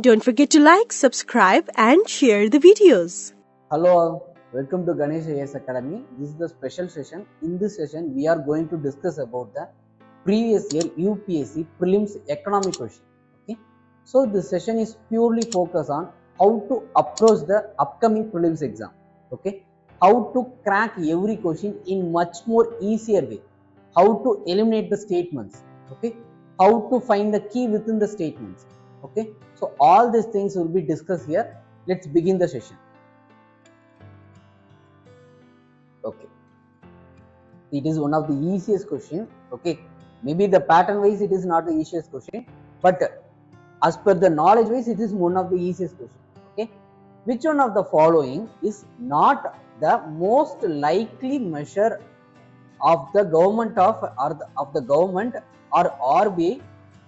Don't forget to like, subscribe and share the videos. Hello all, welcome to Ganesh IAS Academy. This is the special session. In this session, we are going to discuss about the previous year UPSC Prelims economic question. Okay, so this session is purely focused on how to approach the upcoming prelims exam. Okay, how to crack every question in much more easier way. How to eliminate the statements. Okay, how to find the key within the statements. Okay, so all these things will be discussed here. Let's begin the session. Okay, it is one of the easiest question. Okay, maybe the pattern wise it is not the easiest question, but as per the knowledge wise it is one of the easiest question. Okay, which one of the following is not the most likely measure of the government of the government or RBI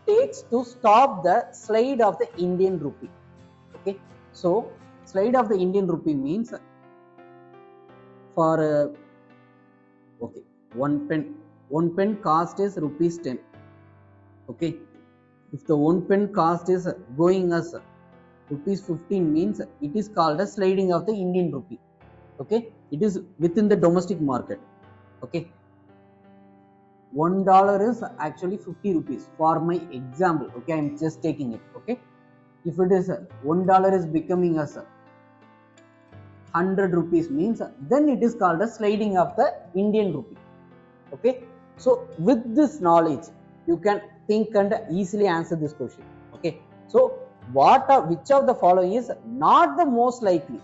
takes to stop the slide of the Indian rupee? Okay, so slide of the Indian rupee means for okay, one pen cost is rupees 10. Okay, if the one pen cost is going as rupees 15 means it is called a sliding of the Indian rupee. Okay, it is within the domestic market. Okay, $1 is actually 50 rupees for my example. Okay, I am just taking it. Okay, if it is $1 is becoming as 100 rupees means then it is called a sliding of the Indian rupee. Okay, so with this knowledge you can think and easily answer this question. Okay, so which of the following is not the most likely?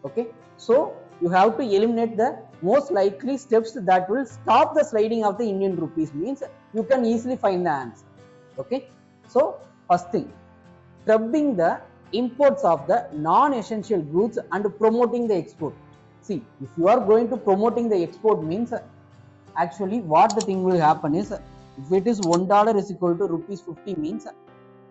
Okay, so you have to eliminate the most likely steps that will stop the sliding of the Indian rupees means you can easily find the answer. Okay, so first thing, curbing the imports of the non-essential goods and promoting the export. See, if you are going to promoting the export means actually what the thing will happen is, if it is $1 is equal to rupees 50 means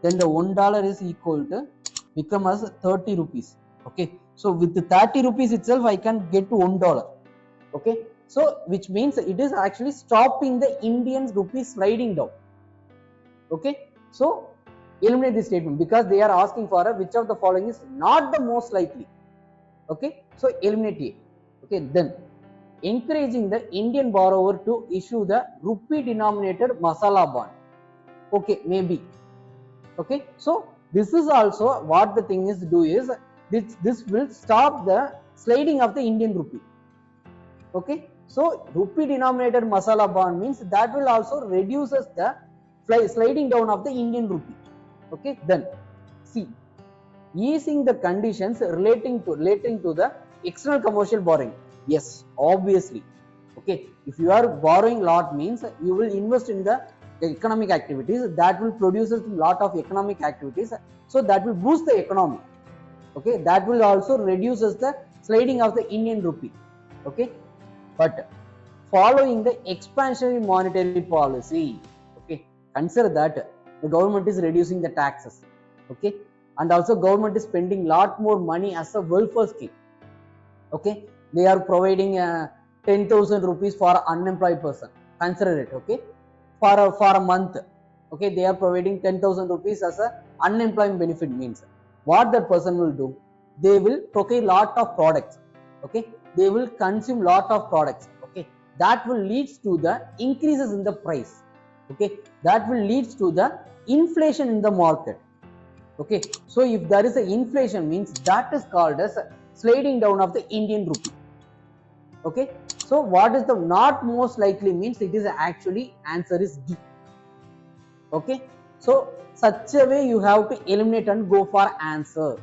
then the $1 is equal to become as 30 rupees. Okay, so with the 30 rupees itself I can get to $1. Okay, so which means it is actually stopping the Indian rupee sliding down. Okay, so eliminate this statement because they are asking for a which of the following is not the most likely. Okay, so eliminate it. Okay, then encouraging the Indian borrower to issue the rupee denominated masala bond. Okay, maybe. Okay, so this is also what the thing is do is this will stop the sliding of the Indian rupee. Okay, so rupee denominated masala bond means that will also reduces the sliding down of the Indian rupee. Okay, then C, easing the conditions relating to the external commercial borrowing. Yes, obviously. Okay, if you are borrowing lot means you will invest in the economic activities that will produce a lot of economic activities, so that will boost the economy. Okay, that will also reduces the sliding of the Indian rupee. Okay, but following the expansionary monetary policy, okay, consider that the government is reducing the taxes. Okay, and also government is spending lot more money as a welfare scheme. Okay, they are providing 10,000 rupees for unemployed person. Consider it. Okay, for a month. Okay, they are providing 10,000 rupees as a unemployment benefit means what that person will do, they will procure lot of products. Okay, they will consume lot of products. Okay, that will leads to the increases in the price. Okay, that will leads to the inflation in the market. Okay, so if there is an inflation means that is called as sliding down of the Indian rupee. Okay, so what is the not most likely means it is actually answer is D. Okay, so such a way you have to eliminate and go for answer.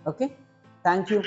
Okay, thank you.